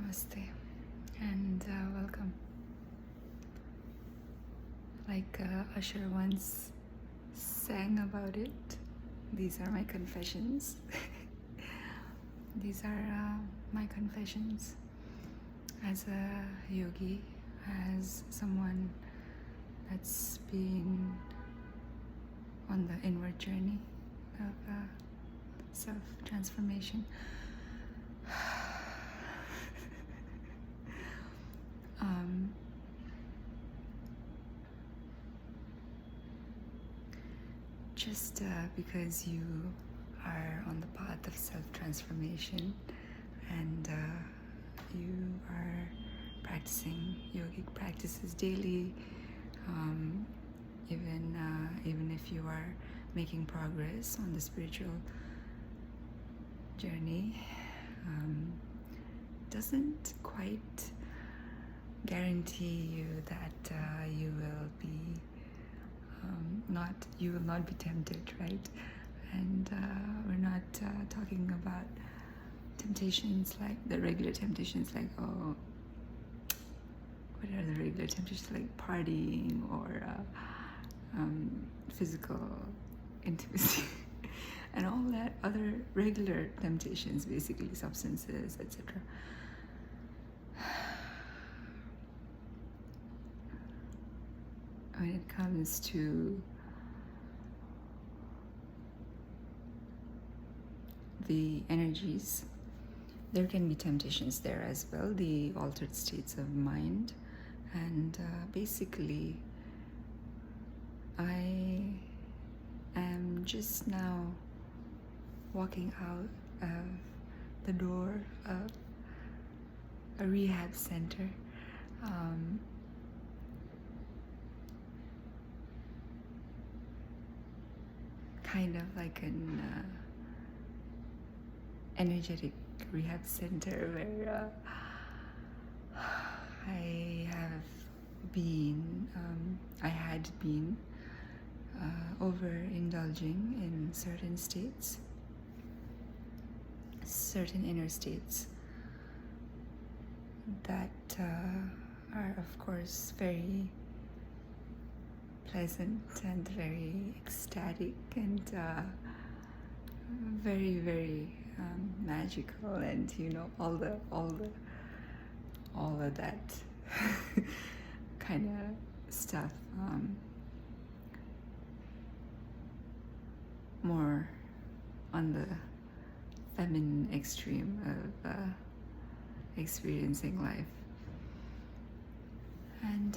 Namaste and welcome. Like Usher once sang about it, these are my confessions. These are my confessions as a yogi, as someone that's been on the inward journey of self-transformation. Just because you are on the path of self-transformation and you are practicing yogic practices daily, even if you are making progress on the spiritual journey, doesn't quite guarantee you that you will not be tempted, right? And we're not talking about temptations like the regular temptations, like what are the regular temptations, like partying or physical intimacy and all that other regular temptations, basically substances, etc. When it comes to the energies, there can be temptations there as well, the altered states of mind. And basically, I am just now walking out of the door of a rehab center. Kind of like an energetic rehab center where I had been overindulging in certain states, certain inner states that are of course very pleasant and very ecstatic and very, very magical, and all of that kind of stuff. More on the feminine extreme of experiencing life. And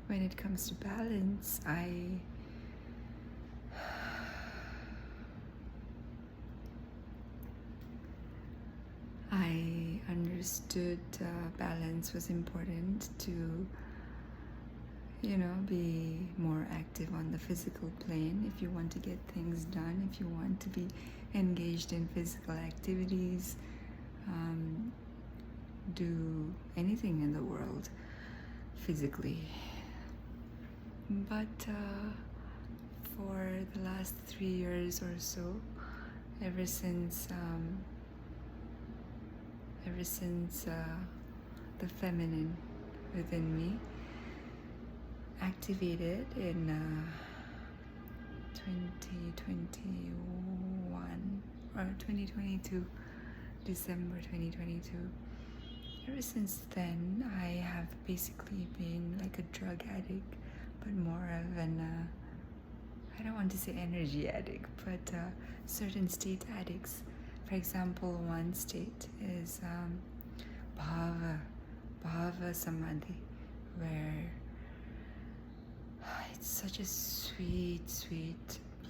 when it comes to balance, I understood balance was important to be more active on the physical plane if you want to get things done, if you want to be engaged in physical activities, do anything in the world physically. But for the last 3 years or so, ever since the feminine within me activated in 2021 or 2022, December 2022. Ever since then, I have basically been like a drug addict, but more of an I don't want to say energy addict, but certain state addicts. For example, one state is bhava samadhi, where it's such a sweet,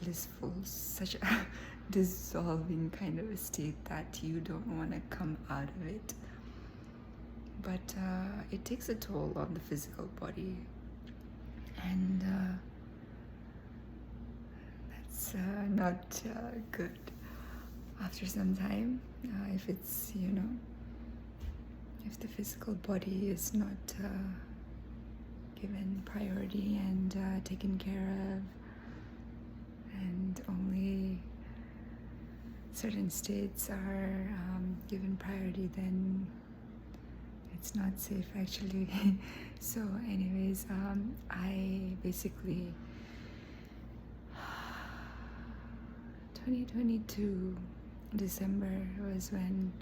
blissful, such a dissolving kind of a state that you don't want to come out of it. But it takes a toll on the physical body, and that's not good after some time. If it's if the physical body is not given priority and taken care of, and only certain states are given priority, then it's not safe actually. So anyways, I basically 2022 December was when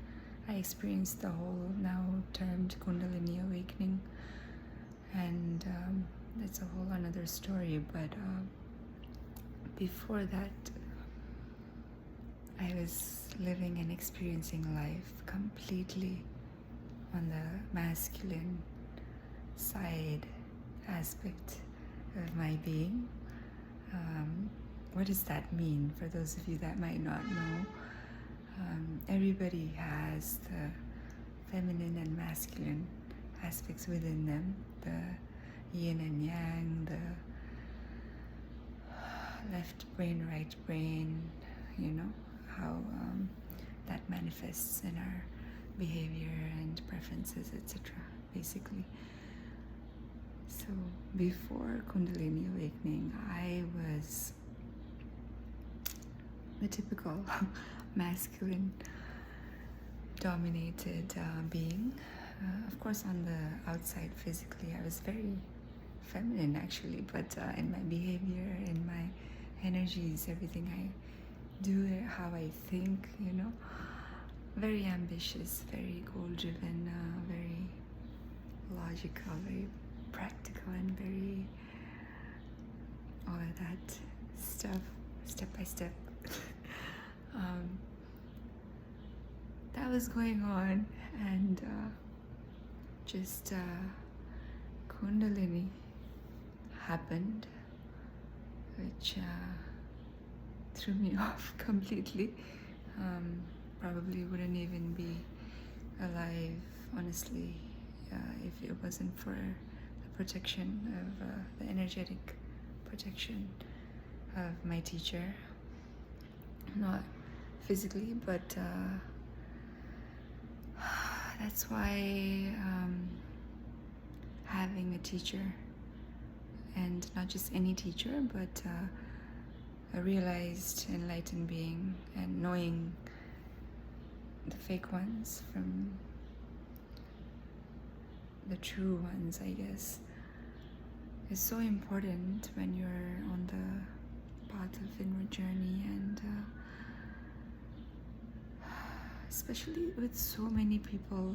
I experienced the whole now termed Kundalini awakening, and that's a whole another story. But before that, I was living and experiencing life completely on the masculine side aspect of my being. What does that mean for those of you that might not know? Everybody has the feminine and masculine aspects within them, the yin and yang, the left brain, right brain, you know, how that manifests in our behavior and preferences, etc. basically. So before Kundalini awakening, I was the typical masculine dominated being. Of course, on the outside physically I was very feminine actually, but in my behavior, in my energies, everything I do, how I think, you know, very ambitious, very goal driven, very logical, very practical, and very all of that stuff, step by step. That was going on, and just Kundalini happened, which threw me off completely. Probably wouldn't even be alive, honestly, if it wasn't for the protection of the energetic protection of my teacher. Not physically, but that's why having a teacher, and not just any teacher, but a realized, enlightened being, and knowing the fake ones from the true ones, I guess, is so important when you're on the path of inward journey, and especially with so many people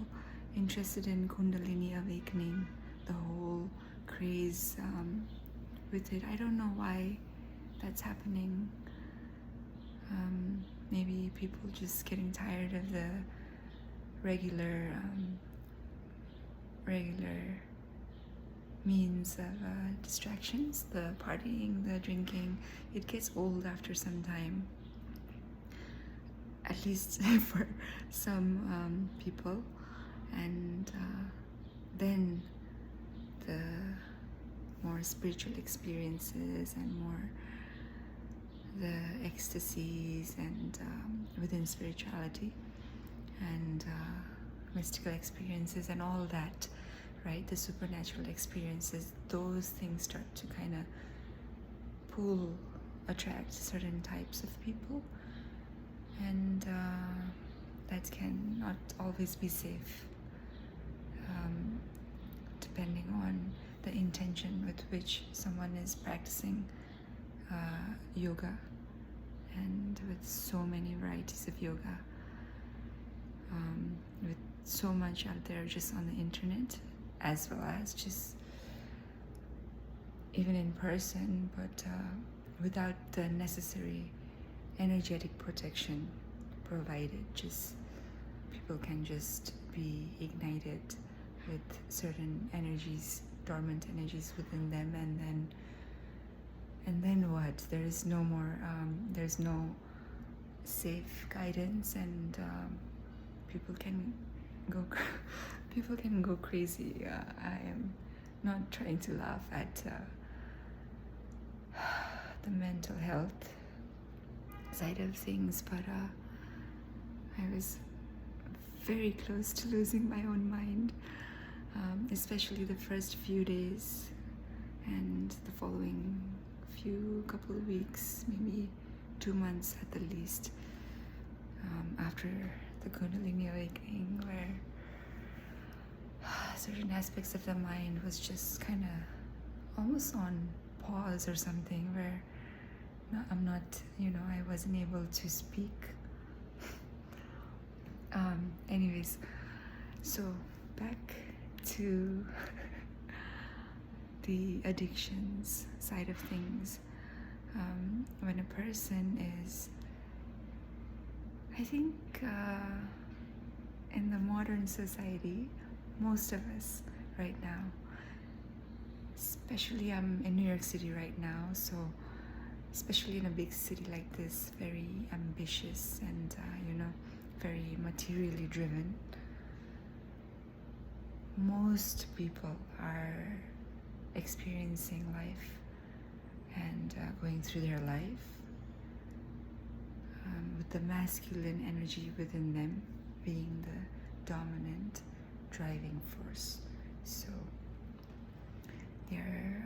interested in Kundalini awakening, the whole craze with it. I don't know why that's happening. Maybe people just getting tired of the regular means of distractions, the partying, the drinking. It gets old after some time, at least for some people, and then the more spiritual experiences and more the ecstasies and within spirituality and mystical experiences and all that, right? The supernatural experiences, those things start to kind of attract certain types of people, and that can not always be safe, depending on the intention with which someone is practicing yoga, and with so many varieties of yoga, with so much out there just on the internet, as well as just even in person, but without the necessary energetic protection provided. Just people can just be ignited with certain energies, dormant energies within them, and then what? There is no more, there's no safe guidance, and people can go crazy. I am not trying to laugh at the mental health side of things, but I was very close to losing my own mind, especially the first few days and the following couple of weeks, maybe 2 months at the least, after the Kundalini awakening, where certain aspects of the mind was just kind of almost on pause or something, where I'm not, I wasn't able to speak. Anyways, so back to the addictions side of things. When a person is, I think in the modern society, most of us right now, especially I'm in New York City right now, so especially in a big city like this, very ambitious and very materially driven, most people are experiencing life and going through their life with the masculine energy within them being the dominant driving force. So they're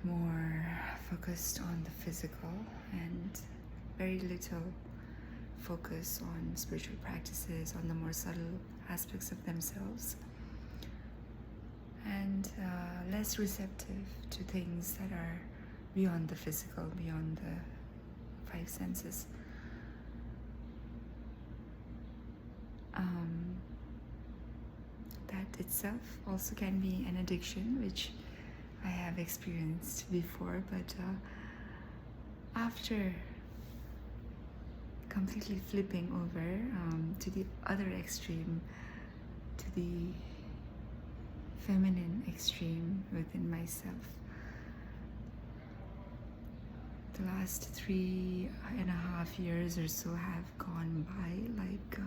more focused on the physical and very little focus on spiritual practices, on the more subtle aspects of themselves, and less receptive to things that are beyond the physical, beyond the 5 senses. That itself also can be an addiction, which I have experienced before, but after completely flipping over to the other extreme, to the feminine extreme within myself, the last 3.5 years or so have gone by like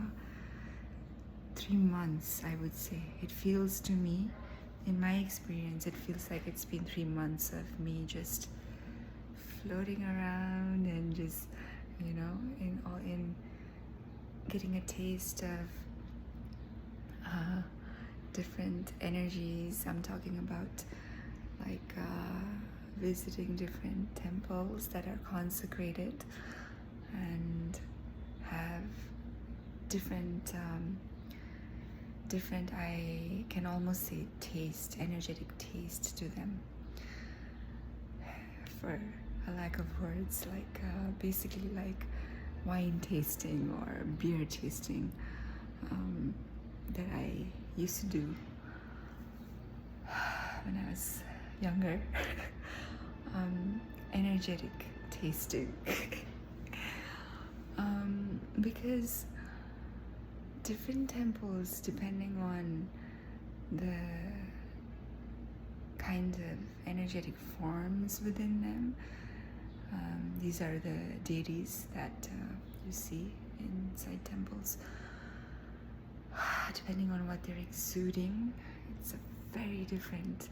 3 months, I would say. It feels to me, in my experience, it feels like it's been 3 months of me just floating around and just, in getting a taste of different energies. I'm talking about like visiting different temples that are consecrated and have different, I can almost say energetic taste to them, for a lack of words, like basically like wine tasting or beer tasting that I used to do when I was younger. Energetic tasting. Because different temples, depending on the kind of energetic forms within them, these are the deities that you see inside temples. Depending on what they're exuding, it's a very different.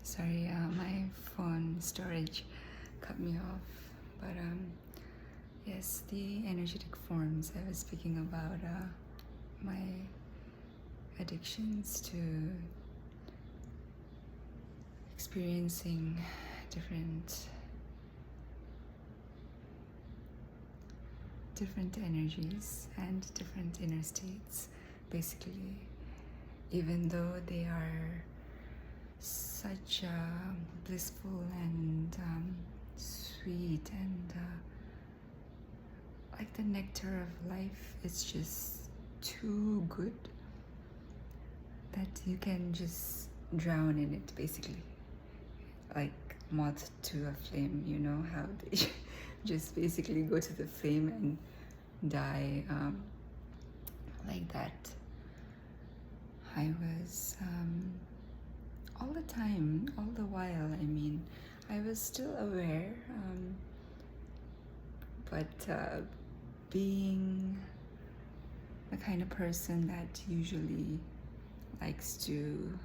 Sorry, my phone storage cut me off, but yes, the energetic forms I was speaking about, my addictions to experiencing different energies and different inner states, basically, even though they are such blissful and sweet and like the nectar of life. It's just too good that you can just drown in it, basically, like moth to a flame. You know how they just basically go to the flame and die like that. I was all the time, all the while, I was still aware, but being the kind of person that usually likes to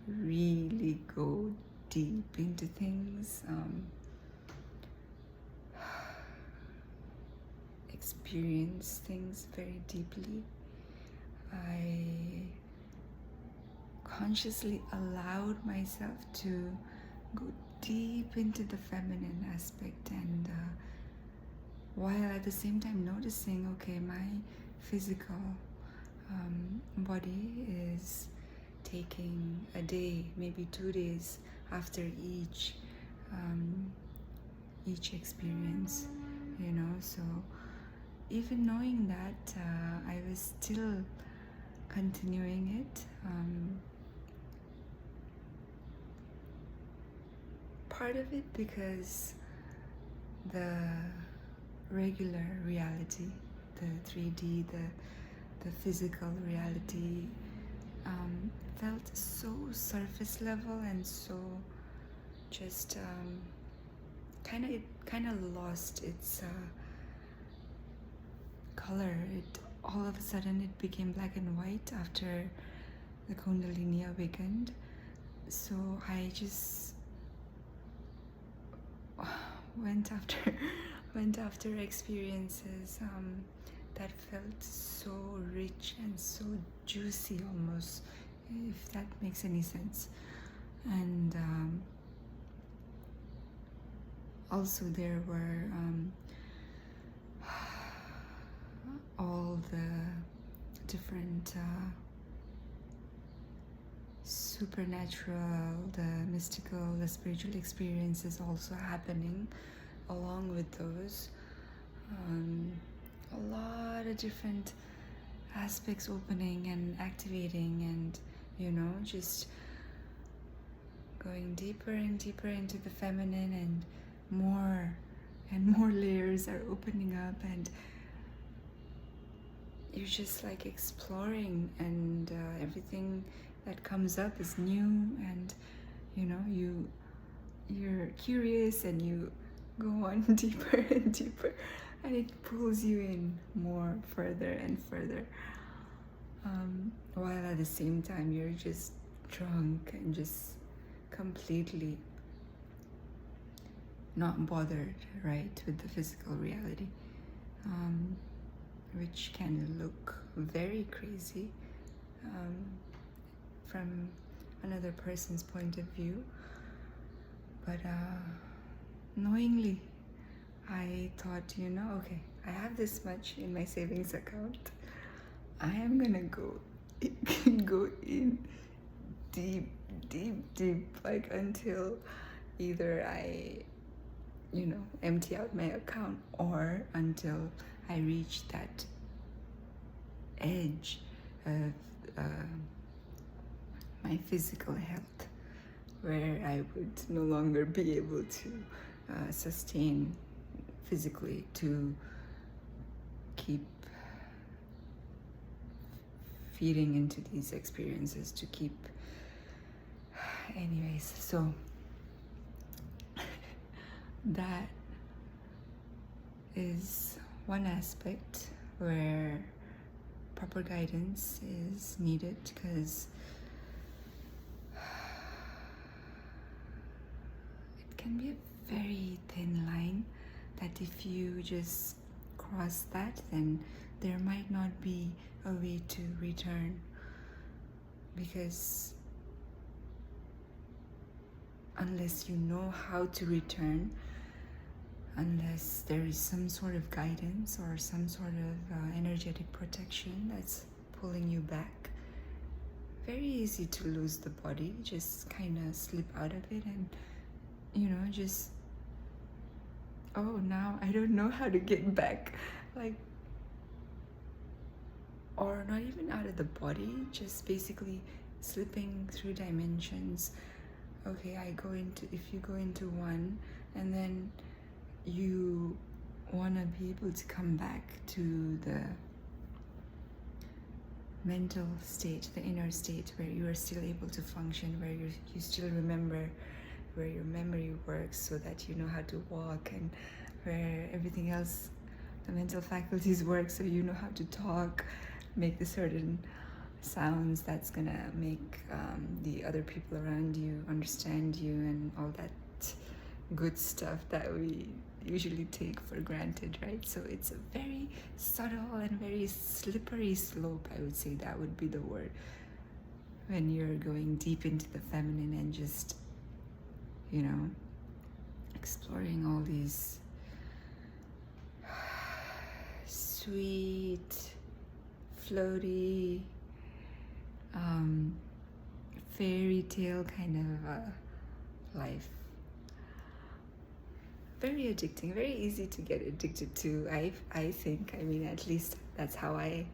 really go deep into things, experience things very deeply, I consciously allowed myself to go deep into the feminine aspect, and while at the same time noticing, okay, my physical body is taking a day, maybe 2 days after each experience, you know. So even knowing that, I was still continuing it. Part of it because the regular reality, the 3D, the physical reality, felt so surface level and so just kind of lost its color. It all of a sudden it became black and white after the Kundalini awakened. So I just went after experiences that felt so rich and so juicy, almost, if that makes any sense. And also there were all the different supernatural, the mystical, the spiritual experiences also happening along with those. A lot of different aspects opening and activating, and just going deeper and deeper into the feminine, and more layers are opening up, and you're just like exploring, and everything that comes up is new, and you're curious, and you go on deeper and deeper, and it pulls you in more, further and further, while at the same time you're just drunk and just completely not bothered, right, with the physical reality, which can look very crazy from another person's point of view. But knowingly, I thought, okay, I have this much in my savings account. I am gonna go in deep, like until either I, empty out my account, or until I reach that edge of my physical health, where I would no longer be able to sustain physically to keep feeding into these experiences, to keep anyways. So that is one aspect where proper guidance is needed, because it can be a very thin line that if you just cross that, then there might not be a way to return, because unless you know how to return, unless there is some sort of guidance or some sort of energetic protection that's pulling you back, very easy to lose the body, just kind of slip out of it, and just, oh, now I don't know how to get back, like, or not even out of the body, just basically slipping through dimensions. Okay, if you go into one, and then you want to be able to come back to the mental state, the inner state, where you are still able to function, where you still remember, where your memory works so that you know how to walk, and where everything else, the mental faculties work so you know how to talk, make the certain sounds that's gonna make the other people around you understand you, and all that good stuff that we usually take for granted, right? So it's a very subtle and very slippery slope, I would say that would be the word. when you're going deep into the feminine and just, you know, exploring all these sweet, floaty, fairy tale kind of life. Very addicting, very easy to get addicted to. I think. I mean, at least that's how I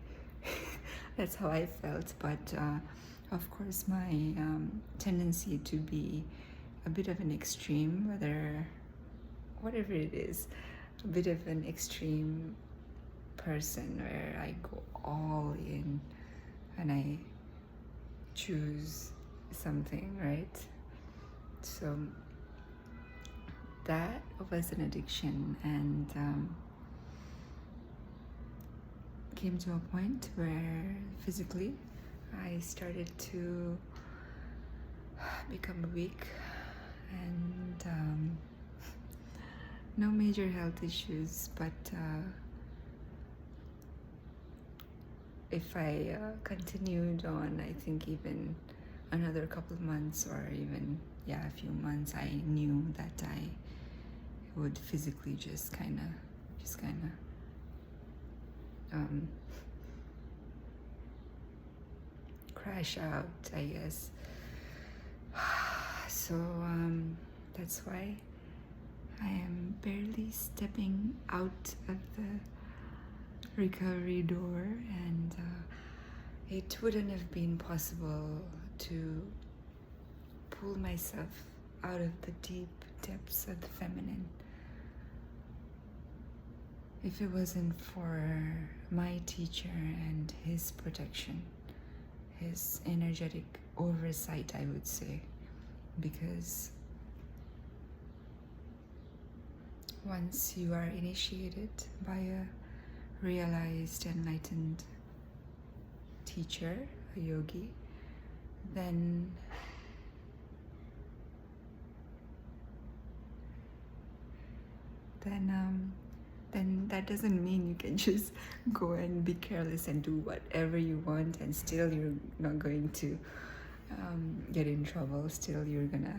that's how I felt. But of course, my tendency to be a bit of an extreme, whatever it is, a bit of an extreme person where I go all in and I choose something, right? So that was an addiction, and came to a point where physically I started to become weak, and no major health issues, but if I continued on, I think even another couple of months, or even a few months, I knew that I would physically just kind of crash out, I guess. So that's why I am barely stepping out of the recovery door, and it wouldn't have been possible to pull myself out of the deep depths of the feminine if it wasn't for my teacher and his protection, his energetic oversight, I would say. Because once you are initiated by a realized, enlightened teacher, a yogi, then that doesn't mean you can just go and be careless and do whatever you want, and still you're not going to get in trouble. Still you're gonna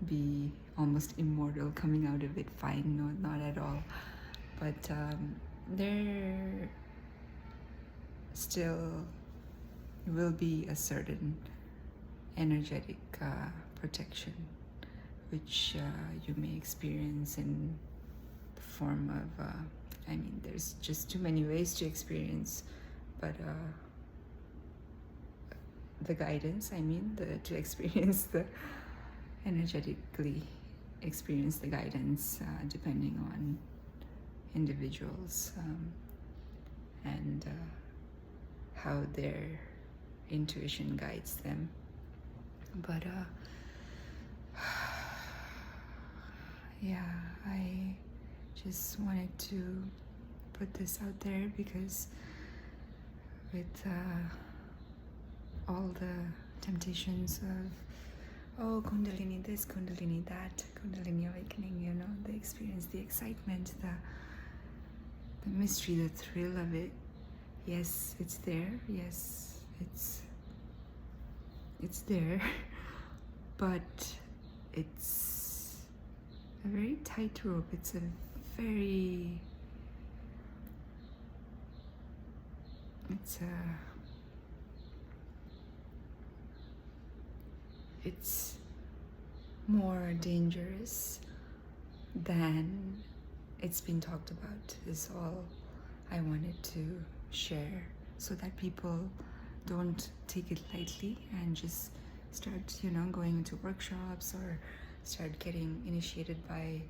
be almost immortal, coming out of it fine. No, not at all. But there still will be a certain energetic protection which you may experience in the form of I mean, there's just too many ways to experience, but the guidance, I mean, to experience the energetically experience the guidance, depending on individuals and how their intuition guides them. But I just wanted to put this out there, because with all the temptations of Kundalini this, Kundalini that, Kundalini awakening, you know, the experience, the excitement, the mystery, the thrill of it. Yes, it's there. Yes, it's there. But it's a very tightrope. It's a very it's more dangerous than it's been talked about, is all I wanted to share, so that people don't take it lightly and just start, you know, going into workshops or start getting initiated by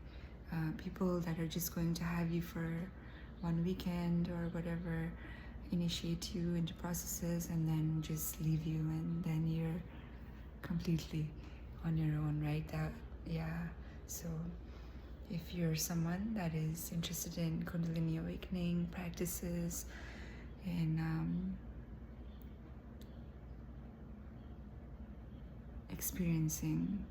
people that are just going to have you for one weekend or whatever, initiate you into processes and then just leave you, and then you're completely on your own, right? So if you're someone that is interested in Kundalini awakening practices, in experiencing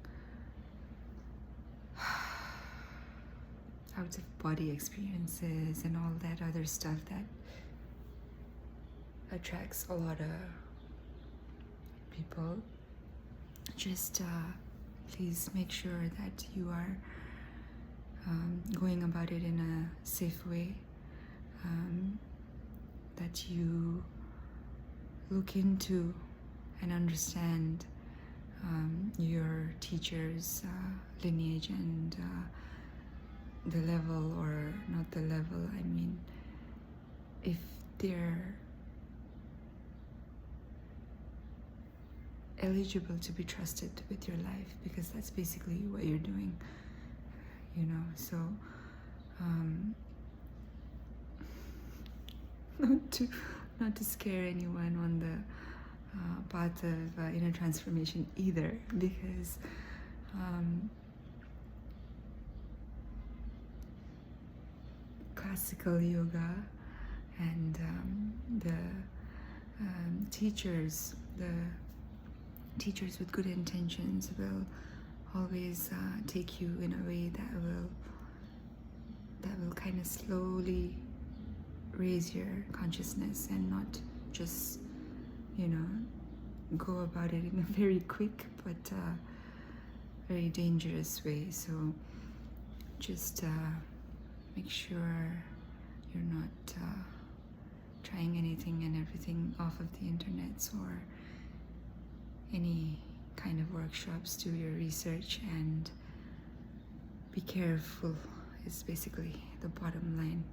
out-of-body experiences and all that other stuff that attracts a lot of people, just please make sure that you are going about it in a safe way, that you look into and understand your teacher's lineage and the level, or not the level, I mean, if they're eligible to be trusted with your life, because that's basically what you're doing, you know. So not to scare anyone on the path of inner transformation either, because classical yoga and the teachers with good intentions will always take you in a way that will kind of slowly raise your consciousness, and not just, you know, go about it in a very quick but very dangerous way. So just make sure you're not trying anything and everything off of the internet or any kind of workshops. Do your research and be careful is basically the bottom line.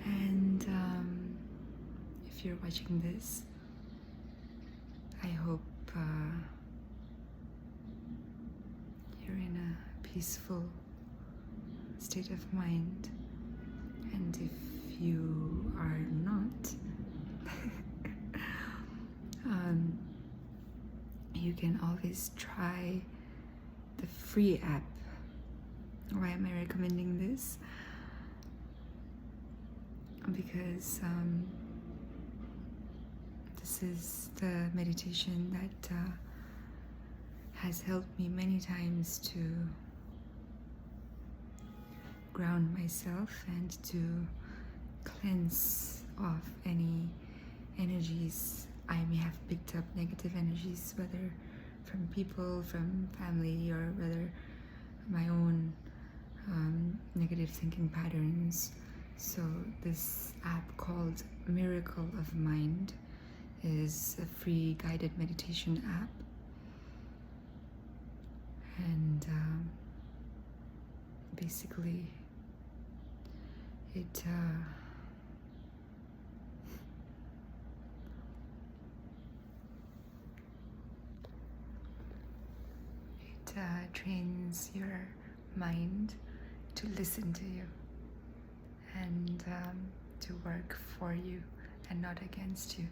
And if you're watching this, I hope you're in a peaceful state of mind, and if you are not, you can always try the free app. Why am I recommending this? Because this is the meditation that has helped me many times to ground myself and to cleanse off any energies I may have picked up, negative energies, whether from people, from family, or whether my own negative thinking patterns. So this app called Miracle of Mind is a free guided meditation app, and basically it trains your mind to listen to you and to work for you and not against you.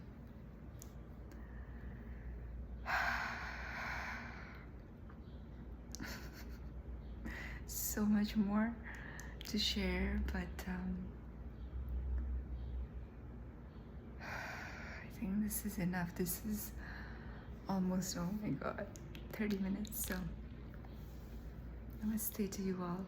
So much more to share, but I think this is enough. This is almost, oh my god, 30 minutes. So namaste to you all.